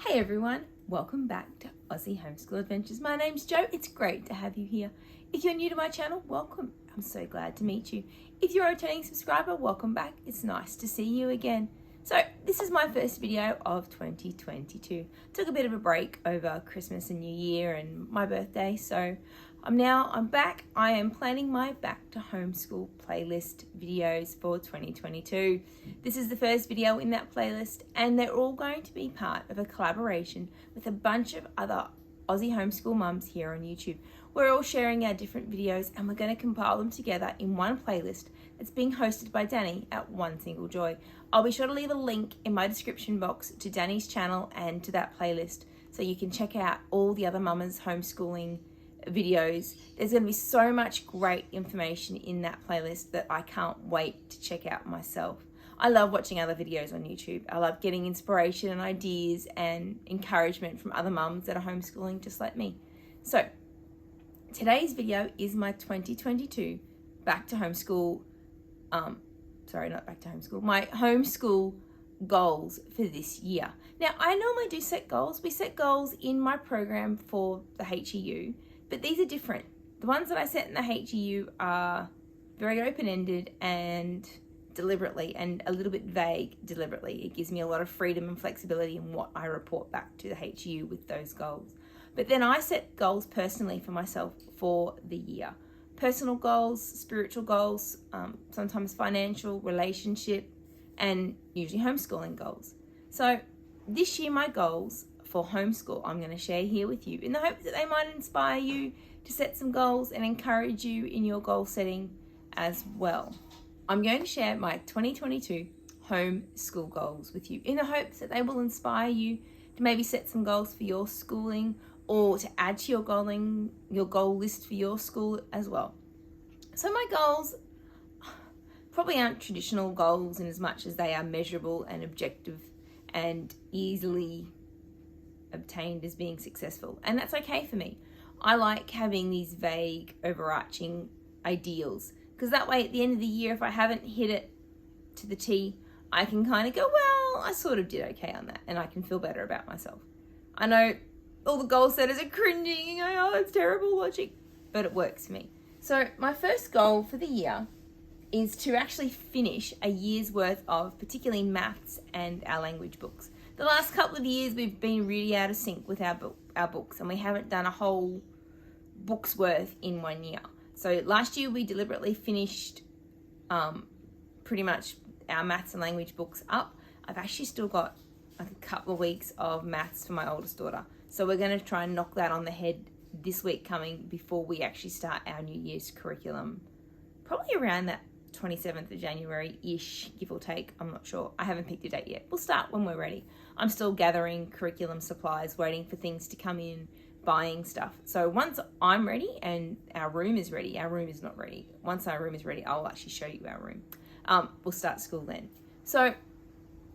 Hey everyone, welcome back to Aussie Homeschool Adventures. My name's Jo. It's great to have you here. If you're new to my channel, welcome. I'm so glad to meet you. If you're a returning subscriber, welcome back. It's nice to see you again. So this is my first video of 2022. Took a bit of a break over Christmas and New Year and my birthday, so I'm back. I am planning my back to homeschool playlist videos for 2022. This is the first video in that playlist, and they're all going to be part of a collaboration with a bunch of other Aussie homeschool mums here on YouTube. We're all sharing our different videos, and we're going to compile them together in one playlist that's being hosted by Danny at One Single Joy. I'll be sure to leave a link in my description box to Danny's channel and to that playlist, so you can check out all the other mamas homeschooling videos. There's going to be so much great information in that playlist that I can't wait to check out myself. I love watching other videos on YouTube. I love getting inspiration and ideas and encouragement from other mums that are homeschooling just like me. So today's video is my 2022 back to homeschool, my homeschool goals for this year. Now, I normally do set goals. We set goals in my program for the HEU, but these are different. The ones that I set in the HEU are very open-ended and deliberately, and a little bit vague deliberately. It gives me a lot of freedom and flexibility in what I report back to the HEU with those goals. But then I set goals personally for myself for the year. Personal goals, spiritual goals, sometimes financial, relationship, and usually homeschooling goals. So this year my goals for homeschool I'm going to share here with you in the hope that they might inspire you to set some goals and encourage you in your goal setting as well. I'm going to share my 2022 homeschool goals with you in the hopes that they will inspire you to maybe set some goals for your schooling or to add to your goal list for your school as well. So my goals probably aren't traditional goals in as much as they are measurable and objective and easily obtained as being successful. And that's okay for me. I like having these vague, overarching ideals, because that way at the end of the year, if I haven't hit it to the T, I can kind of go, well, I sort of did okay on that, and I can feel better about myself. I know all the goal setters are cringing and going, oh, that's terrible logic, but it works for me. So my first goal for the year is to actually finish a year's worth of particularly maths and our language books. The last couple of years we've been really out of sync with our books, and we haven't done a whole book's worth in 1 year. So last year we deliberately finished pretty much our maths and language books up. I've actually still got like a couple of weeks of maths for my oldest daughter. So we're going to try and knock that on the head this week coming before we actually start our New Year's curriculum. Probably around that 27th of January-ish, give or take. I'm not sure. I haven't picked a date yet. We'll start when we're ready. I'm still gathering curriculum supplies, waiting for things to come in, buying stuff. So once I'm ready and our room is ready, our room is not ready. Once our room is ready, I'll actually show you our room. We'll start school then. So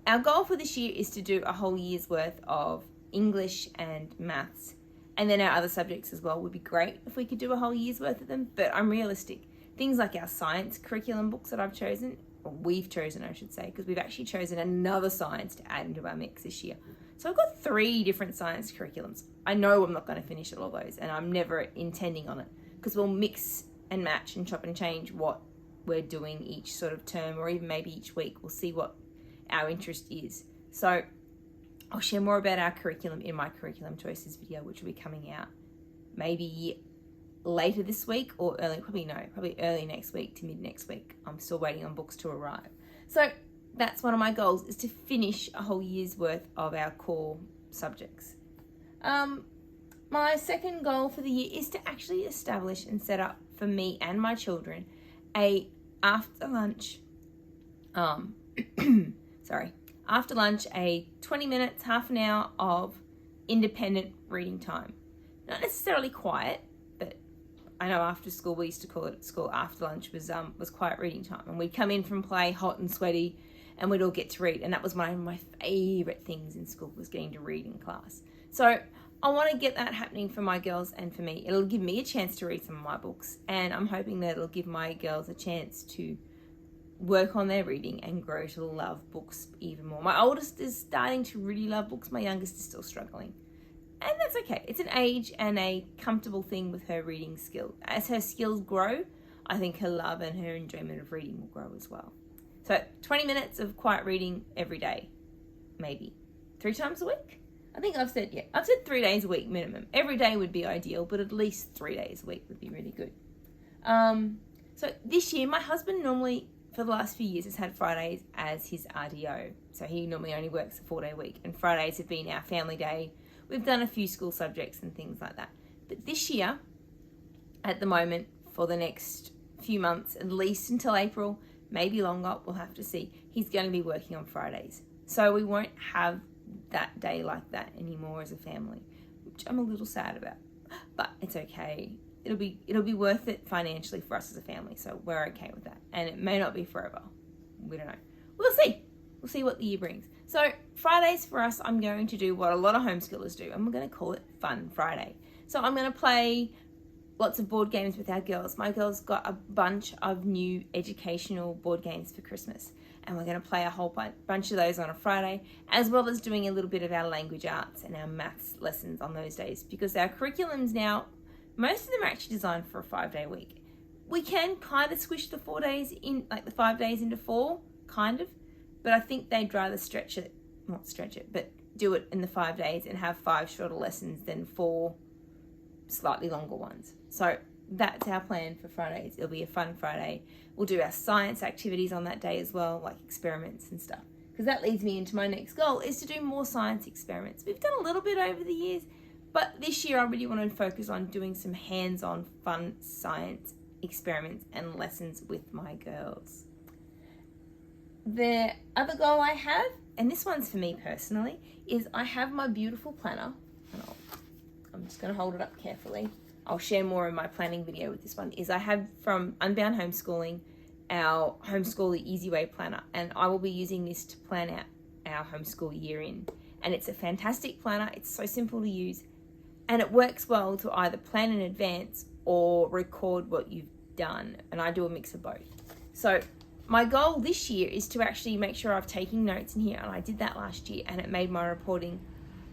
our goal for this year is to do a whole year's worth of English and maths. And then our other subjects as well would be great if we could do a whole year's worth of them, but I'm realistic. Things like our science curriculum books that I've chosen, or we've chosen, I should say, because we've actually chosen another science to add into our mix this year. So I've got 3 different science curriculums. I know I'm not going to finish all of those, and I'm never intending on it, because we'll mix and match and chop and change what we're doing each sort of term, or even maybe each week. We'll see what our interest is. So I'll share more about our curriculum in my curriculum choices video, which will be coming out maybe later this week or probably early next week to mid next week. I'm still waiting on books to arrive. So that's one of my goals, is to finish a whole year's worth of our core subjects. My second goal for the year is to actually establish and set up for me and my children a after lunch a 20 minutes, half an hour of independent reading time. Not necessarily quiet, but I know after school, we used to call it at school, after lunch was quiet reading time. And we'd come in from play hot and sweaty, and we'd all get to read. And that was one of my favourite things in school, was getting to read in class. So I want to get that happening for my girls and for me. It'll give me a chance to read some of my books, and I'm hoping that it'll give my girls a chance to work on their reading and grow to love books even more. My oldest is starting to really love books. My youngest is still struggling. And that's okay. It's an age and a comfortable thing with her reading skill. As her skills grow, I think her love and her enjoyment of reading will grow as well. So 20 minutes of quiet reading every day, maybe 3 times a week. I think I've said 3 days a week minimum. Every day would be ideal, but at least 3 days a week would be really good. So this year, my husband normally, for the last few years, has had Fridays as his RDO. So he normally only works a 4-day week, and Fridays have been our family day. We've done a few school subjects and things like that. But this year, at the moment, for the next few months, at least until April, maybe longer, we'll have to see, he's going to be working on Fridays. So we won't have that day like that anymore as a family, which I'm a little sad about. But it's okay. It'll be worth it financially for us as a family, so we're okay with that. And it may not be forever. We don't know. We'll see. We'll see what the year brings. So Fridays for us, I'm going to do what a lot of homeschoolers do, and we're going to call it Fun Friday. So I'm going to play lots of board games with our girls. My girls got a bunch of new educational board games for Christmas, and we're going to play a whole bunch of those on a Friday, as well as doing a little bit of our language arts and our maths lessons on those days, because our curriculums now, most of them are actually designed for a 5-day week. We can kind of squish the 4 days in, like the 5 days into 4, kind of, but I think they'd rather but do it in the 5 days and have 5 shorter lessons than 4 slightly longer ones. So that's our plan for Fridays. It'll be a fun Friday. We'll do our science activities on that day as well, like experiments and stuff, because that leads me into my next goal, is to do more science experiments. We've done a little bit over the years, but this year I really want to focus on doing some hands-on fun science experiments and lessons with my girls. The other goal I have, and this one's for me personally, is I have my beautiful planner. And I'm just going to hold it up carefully. I'll share more in my planning video with this one. Is I have from Unbound Homeschooling our Homeschool the Easy Way planner, and I will be using this to plan out our homeschool year in. And it's a fantastic planner. It's so simple to use, and it works well to either plan in advance or record what you've done, and I do a mix of both. So my goal this year is to actually make sure I've taken notes in here, and I did that last year, and it made my reporting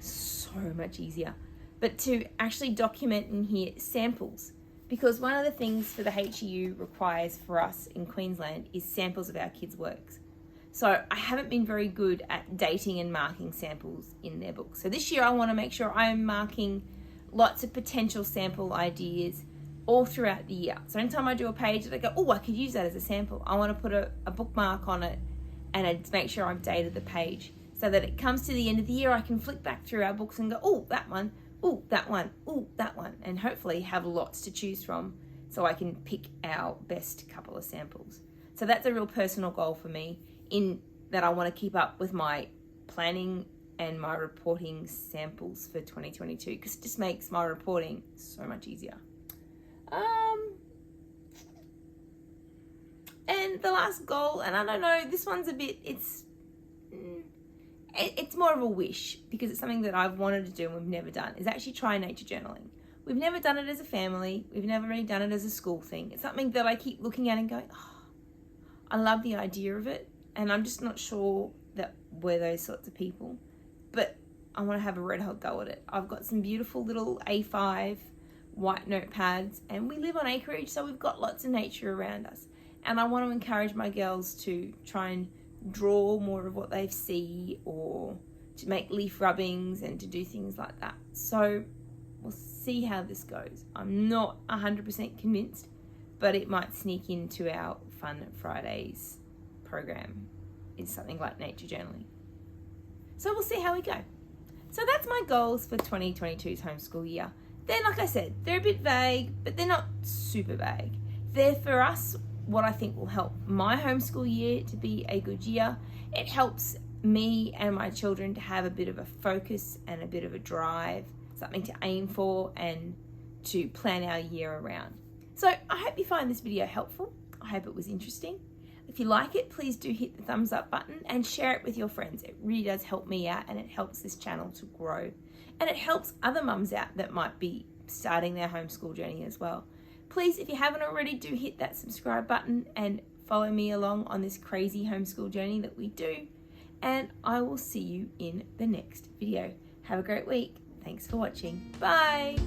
so much easier. But to actually document in here samples, because one of the things for the HEU requires for us in Queensland is samples of our kids' works. So I haven't been very good at dating and marking samples in their books. So this year I want to make sure I'm marking lots of potential sample ideas all throughout the year. So anytime I do a page that I go, oh, I could use that as a sample, I want to put a bookmark on it and I'd make sure I've dated the page so that it comes to the end of the year, I can flick back through our books and go, oh, that one, oh, that one, oh, that one, and hopefully have lots to choose from so I can pick our best couple of samples. So that's a real personal goal for me, in that I want to keep up with my planning and my reporting samples for 2022, because it just makes my reporting so much easier. And the last goal, and I don't know, this one's a bit, it's more of a wish, because it's something that I've wanted to do and we've never done, is actually try nature journaling. We've never done it as a family. We've never really done it as a school thing. It's something that I keep looking at and going, oh, I love the idea of it, and I'm just not sure that we're those sorts of people, but I want to have a red hot go at it. I've got some beautiful little A5 white notepads, and we live on acreage, so we've got lots of nature around us, and I want to encourage my girls to try and draw more of what they see, or to make leaf rubbings and to do things like that. So we'll see how this goes. I'm not 100% convinced, but it might sneak into our Fun Fridays program, is something like nature journaling. So we'll see how we go. So that's my goals for 2022's homeschool year. They're, like I said, they're a bit vague, but they're not super vague. They're for us what I think will help my homeschool year to be a good year. It helps me and my children to have a bit of a focus and a bit of a drive, something to aim for and to plan our year around. So I hope you find this video helpful. I hope it was interesting. If you like it, please do hit the thumbs up button and share it with your friends. It really does help me out, and it helps this channel to grow. And it helps other mums out that might be starting their homeschool journey as well. Please, if you haven't already, do hit that subscribe button and follow me along on this crazy homeschool journey that we do. And I will see you in the next video. Have a great week. Thanks for watching. Bye.